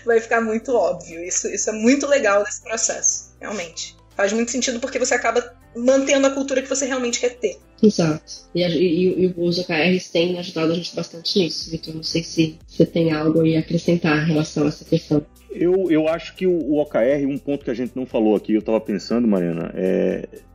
Vai ficar muito óbvio. Isso é muito legal desse processo, realmente. Faz muito sentido porque você acaba mantendo a cultura que você realmente quer ter. Exato. E os OKRs têm ajudado a gente bastante nisso, Vitor. Não sei se você tem algo aí a acrescentar em relação a essa questão. Eu acho que o OKR, um ponto que a gente não falou aqui, eu estava pensando, Mariana,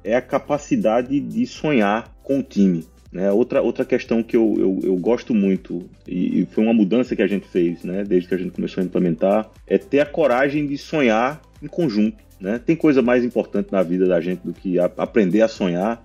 é a capacidade de sonhar com o time. Né? Outra questão que eu gosto muito, e foi uma mudança que a gente fez, né, desde que a gente começou a implementar, é ter a coragem de sonhar em conjunto. Né? Tem coisa mais importante na vida da gente do que aprender a sonhar.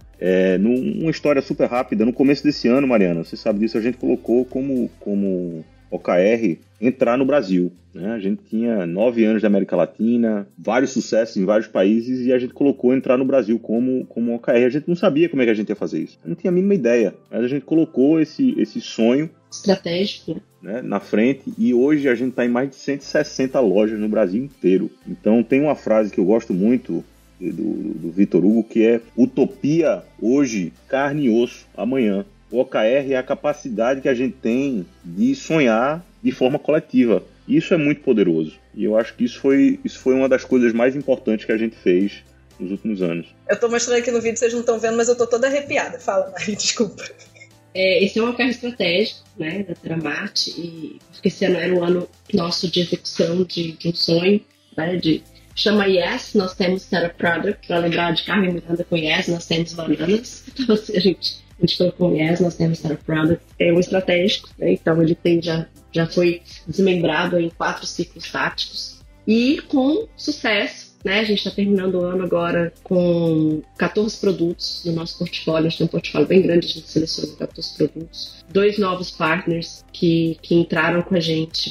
Uma história super rápida, no começo desse ano, Mariana, você sabe disso, a gente colocou como OKR entrar no Brasil. Né? A gente tinha 9 anos da América Latina, vários sucessos em vários países, e a gente colocou entrar no Brasil como OKR. A gente não sabia como é que a gente ia fazer isso. Eu não tinha a mínima ideia, mas a gente colocou esse sonho estratégico, né, na frente, e hoje a gente está em mais de 160 lojas no Brasil inteiro. Então tem uma frase que eu gosto muito do Vitor Hugo, que é: utopia hoje, carne e osso amanhã. O OKR é a capacidade que a gente tem de sonhar de forma coletiva. Isso é muito poderoso. E eu acho que isso foi uma das coisas mais importantes que a gente fez nos últimos anos. Eu tô mostrando aqui no vídeo, vocês não estão vendo, mas eu tô toda arrepiada. Fala, Mari, desculpa. Esse é um OKR estratégico, né, da Teramarte, e porque esse ano era o ano nosso de execução de um sonho, né, chama Yes, nós temos Terra Product, para lembrar de Carmen Miranda com Yes, nós temos bananas, então assim, a gente colocou Yes, nós temos Terra Product, é um estratégico, né, então ele já foi desmembrado em 4 ciclos táticos, e com sucesso. Né? A gente está terminando o ano agora com 14 produtos no nosso portfólio. A gente tem um portfólio bem grande, a gente selecionou 14 produtos. 2 novos partners que entraram com a gente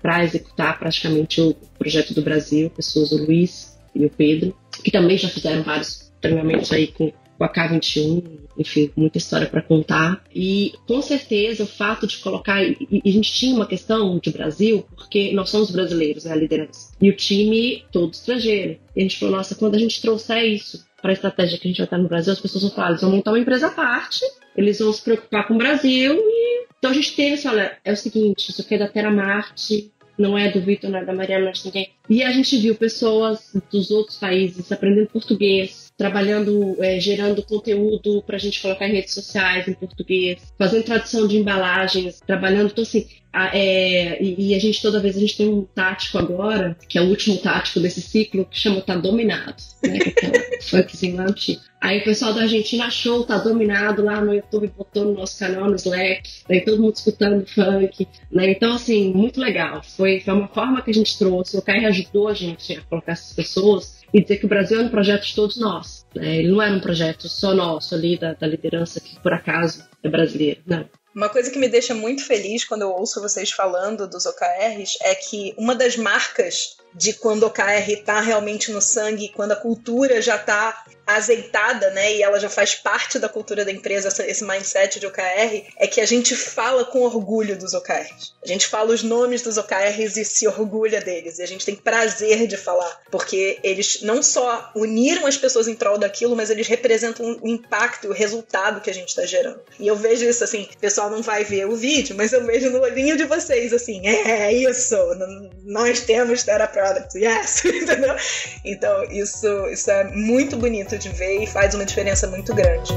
para executar praticamente o projeto do Brasil, pessoas, o Luiz e o Pedro, que também já fizeram vários treinamentos aí com a K21, enfim, muita história para contar. E com certeza o fato de colocar, e a gente tinha uma questão de Brasil, porque nós somos brasileiros, né, a liderança, e o time todo estrangeiro. E a gente falou, nossa, quando a gente trouxer isso para a estratégia que a gente vai estar no Brasil, as pessoas vão falar, eles vão montar uma empresa à parte, eles vão se preocupar com o Brasil, e então a gente teve assim, olha, é o seguinte, isso aqui é da Teramarte, não é do Vitor, não é da Mariana, não é de ninguém. E a gente viu pessoas dos outros países aprendendo português, trabalhando, gerando conteúdo para a gente colocar em redes sociais em português, fazendo tradução de embalagens, trabalhando, então assim, e a gente toda vez, a gente tem um tático agora, que é o último tático desse ciclo, que chama Tá Dominado, né, que é um funkzinho lá antigo. Aí o pessoal da Argentina achou Tá Dominado lá no YouTube, botou no nosso canal, no Slack, aí todo mundo escutando funk, né? Então assim, muito legal, foi uma forma que a gente trouxe, o OKR ajudou a gente a colocar essas pessoas e dizer que o Brasil é um projeto de todos nós, né? Ele não era um projeto só nosso ali, da liderança que por acaso é brasileira, não. Uma coisa que me deixa muito feliz quando eu ouço vocês falando dos OKRs é que uma das marcas de quando o OKR está realmente no sangue, quando a cultura já está azeitada, né, e ela já faz parte da cultura da empresa, esse mindset de OKR, é que a gente fala com orgulho dos OKRs. A gente fala os nomes dos OKRs e se orgulha deles, e a gente tem prazer de falar, porque eles não só uniram as pessoas em prol daquilo, mas eles representam o impacto e o resultado que a gente está gerando. E eu vejo isso assim, o pessoal não vai ver o vídeo, mas eu vejo no olhinho de vocês assim, é isso, nós temos Terra Product, yes, entendeu? Então isso é muito bonito de ver e faz uma diferença muito grande.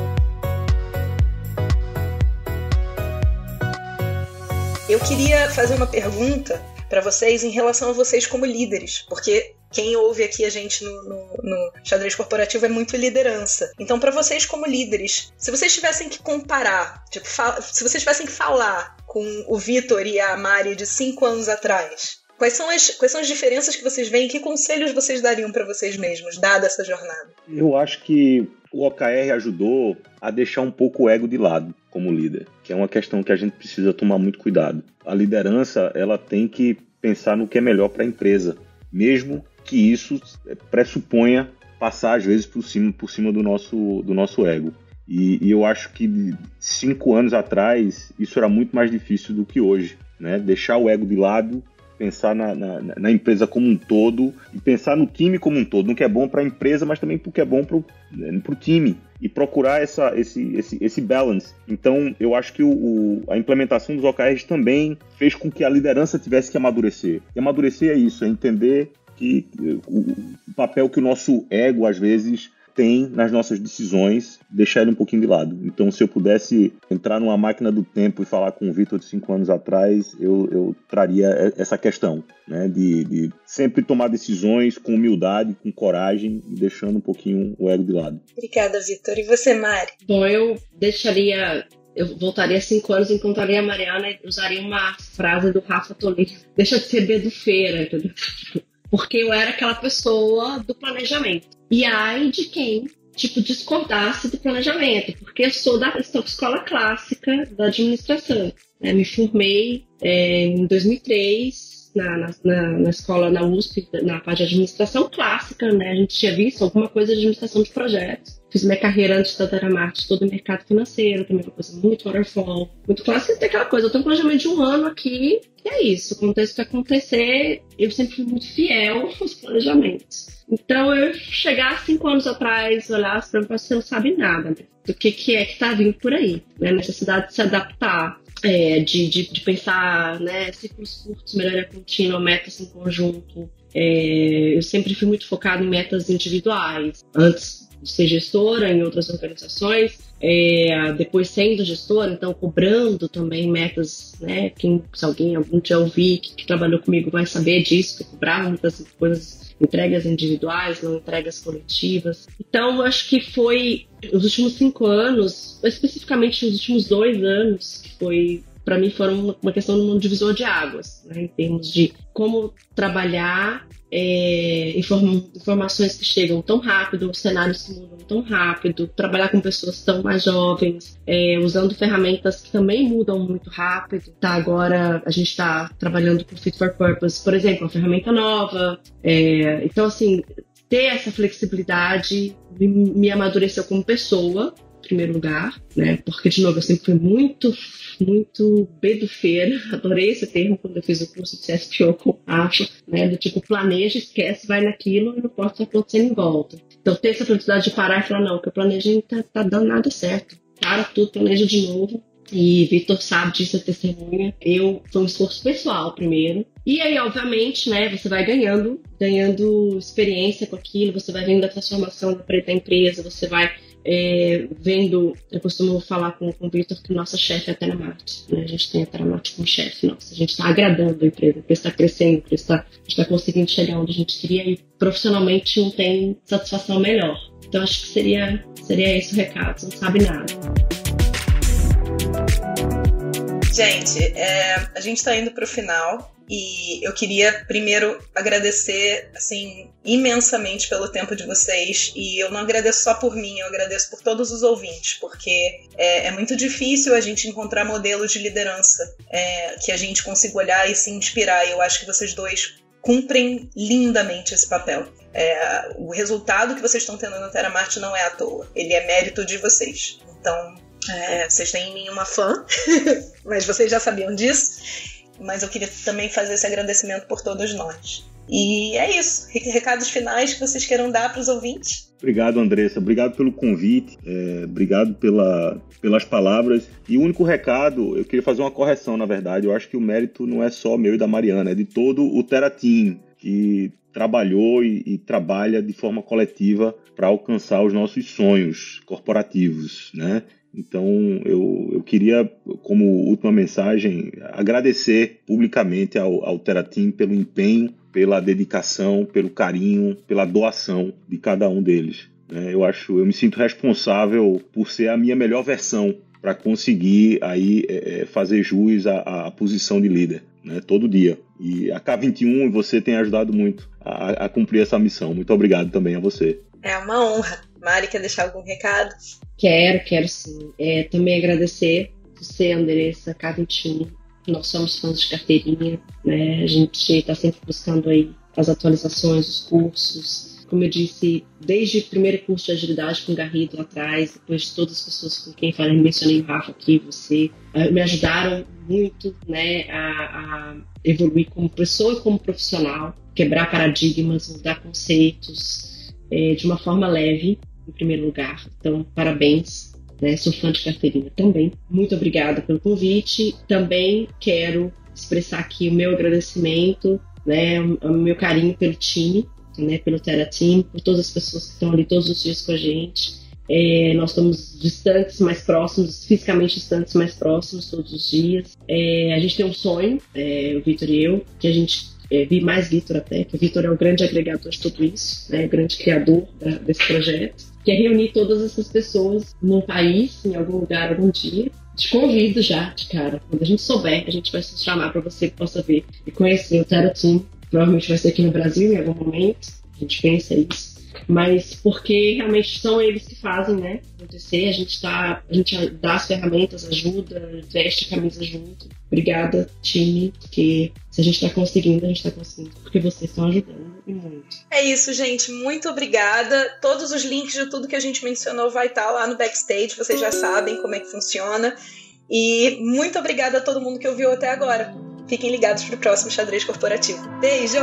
Eu queria fazer uma pergunta para vocês em relação a vocês como líderes, porque quem ouve aqui a gente no xadrez corporativo é muito liderança. Então, para vocês como líderes, se vocês tivessem que comparar, tipo, se vocês tivessem que falar com o Vitor e a Mari de 5 anos atrás, quais são as diferenças que vocês veem? Que conselhos vocês dariam para vocês mesmos, dada essa jornada? Eu acho que o OKR ajudou a deixar um pouco o ego de lado como líder, que é uma questão que a gente precisa tomar muito cuidado. A liderança, ela tem que pensar no que é melhor para a empresa, mesmo que isso pressuponha passar, às vezes, por cima do nosso ego. E eu acho que 5 anos atrás, isso era muito mais difícil do que hoje, né? Deixar o ego de lado, pensar na empresa como um todo e pensar no time como um todo, no que é bom para a empresa, mas também no que é bom para o time, e procurar esse balance. Então, eu acho que a implementação dos OKRs também fez com que a liderança tivesse que amadurecer. E amadurecer é isso, é entender que o papel que o nosso ego, às vezes, tem nas nossas decisões, deixar ele um pouquinho de lado. Então, se eu pudesse entrar numa máquina do tempo e falar com o Vitor de 5 anos atrás, eu traria essa questão, né, de sempre tomar decisões com humildade, com coragem, e deixando um pouquinho o ego de lado. Obrigada, Vitor. E você, Mari? Bom, eu voltaria 5 anos, encontraria a Mariana e usaria uma frase do Rafa Tolini: deixa de ser bedufeira, entendeu? Porque eu era aquela pessoa do planejamento. E ai de quem, discordasse do planejamento, porque eu sou da escola clássica da administração. Me formei em 2003 na escola, na USP, na parte de administração clássica, né? A gente tinha visto alguma coisa de administração de projetos. Fiz minha carreira antes da Teramark todo o mercado financeiro, também uma coisa muito waterfall, muito clássica. Tem aquela coisa, eu tenho um planejamento de 1 ano aqui, e é isso. Aconteça o que acontecer, eu sempre fui muito fiel aos planejamentos. Então, eu chegar 5 anos atrás, olhar para mim, você não sabe nada, né, do que é que está vindo por aí, né? Necessidade de se adaptar, de pensar, né, ciclos curtos, melhoria contínua, metas em conjunto. Eu sempre fui muito focado em metas individuais. Antes de ser gestora em outras organizações, depois sendo gestora, então cobrando também metas, né? Se algum dia ouvir que trabalhou comigo vai saber disso, que eu cobrava muitas coisas, entregas individuais, não entregas coletivas. Então, eu acho que foi os últimos 5 anos, especificamente os últimos 2 anos, que foi, para mim, foram uma questão de um divisor de águas, né, em termos de como trabalhar informações que chegam tão rápido, cenários que mudam tão rápido, trabalhar com pessoas tão mais jovens, usando ferramentas que também mudam muito rápido. Agora a gente está trabalhando com Fit for Purpose, por exemplo, uma ferramenta nova. Então, assim, ter essa flexibilidade me amadureceu como pessoa, em primeiro lugar, né? Porque, de novo, eu sempre fui muito bedufeira, adorei esse termo quando eu fiz o curso de CSPO, acho, né? Do tipo, planeja, esquece, vai naquilo e não pode estar acontecendo em volta. Então, ter essa flexibilidade de parar e falar, não, que eu planejei não tá dando nada certo. Para tudo, planeja de novo. E Vitor sabe disso, é testemunha. Foi um esforço pessoal primeiro. E aí, obviamente, né, você vai ganhando experiência com aquilo, você vai vendo a transformação da empresa, você vai vendo. Eu costumo falar com o Vitor que nossa chefe é a Teramark, né? A gente tem a Teramark como chefe nossa. A gente está agradando a empresa, a empresa está crescendo, a gente está conseguindo chegar onde a gente queria e profissionalmente não tem satisfação melhor. Então, acho que seria esse o recado, você não sabe nada. Gente, a gente está indo para o final e eu queria primeiro agradecer assim, imensamente pelo tempo de vocês, e eu não agradeço só por mim, eu agradeço por todos os ouvintes, porque é muito difícil a gente encontrar modelos de liderança que a gente consiga olhar e se inspirar, e eu acho que vocês dois cumprem lindamente esse papel. O resultado que vocês estão tendo na Teramark não é à toa, ele é mérito de vocês. Então, vocês têm em mim uma fã, mas vocês já sabiam disso, mas eu queria também fazer esse agradecimento por todos nós. E é isso, recados finais que vocês queiram dar para os ouvintes. Obrigado, Andressa, obrigado pelo convite, obrigado pelas palavras. E o único recado, eu queria fazer uma correção, na verdade, eu acho que o mérito não é só meu e da Mariana, é de todo o Tera Team, que trabalhou e trabalha de forma coletiva para alcançar os nossos sonhos corporativos, né? Então, eu queria, como última mensagem, agradecer publicamente ao Terateam pelo empenho, pela dedicação, pelo carinho, pela doação de cada um deles. Eu me sinto responsável por ser a minha melhor versão para conseguir aí, fazer jus à posição de líder, né, todo dia. E a K21, você tem ajudado muito a cumprir essa missão. Muito obrigado também a você. É uma honra. Mari, quer deixar algum recado? Quero sim. Também agradecer você, Andressa, K21. Nós somos fãs de carteirinha, né? A gente está sempre buscando aí as atualizações, os cursos. Como eu disse, desde o primeiro curso de agilidade com o Garrido lá atrás, depois de todas as pessoas com quem falei, mencionei o Rafa aqui, você, me ajudaram muito, né, a evoluir como pessoa e como profissional, quebrar paradigmas, mudar conceitos de uma forma leve, em primeiro lugar. Então, parabéns, né, sou fã de carteirinha também. Muito obrigada pelo convite. Também quero expressar aqui o meu agradecimento, né, o meu carinho pelo time, né, pelo Terateam, por todas as pessoas que estão ali todos os dias com a gente. Nós estamos distantes, mais próximos, fisicamente distantes, mais próximos todos os dias. A gente tem um sonho, o Vitor e eu, que a gente vi mais Vitor até, que o Vitor é o grande agregador de tudo isso, né, o grande criador desse projeto, que é reunir todas essas pessoas num país, em algum lugar, algum dia. Te convido já, de cara. Quando a gente souber, a gente vai se chamar para você que possa ver e conhecer o Terateam. Provavelmente vai ser aqui no Brasil em algum momento, a gente pensa isso, mas porque realmente são eles que fazem, né, acontecer. A gente dá as ferramentas, ajuda, veste a camisa junto. Obrigada, time, porque se a gente está conseguindo, a gente está conseguindo porque vocês estão ajudando e muito. É isso, gente, muito obrigada. Todos os links de tudo que a gente mencionou vai estar lá no backstage, vocês já sabem como é que funciona. E muito obrigada a todo mundo que ouviu até agora. Fiquem ligados para o próximo Xadrez Corporativo. Beijo!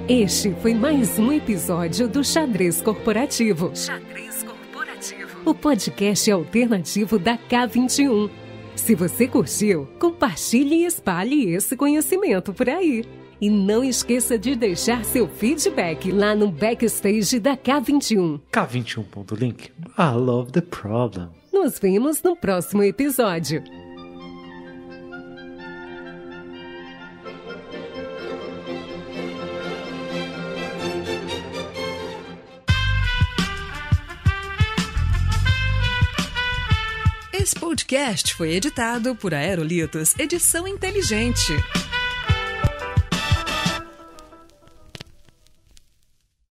Este foi mais um episódio do Xadrez Corporativo. O podcast alternativo da K21. Se você curtiu, compartilhe e espalhe esse conhecimento por aí. E não esqueça de deixar seu feedback lá no backstage da K21. K21.link. I love the problem. Nos vemos no próximo episódio. Esse podcast foi editado por Aerolitos Edição Inteligente.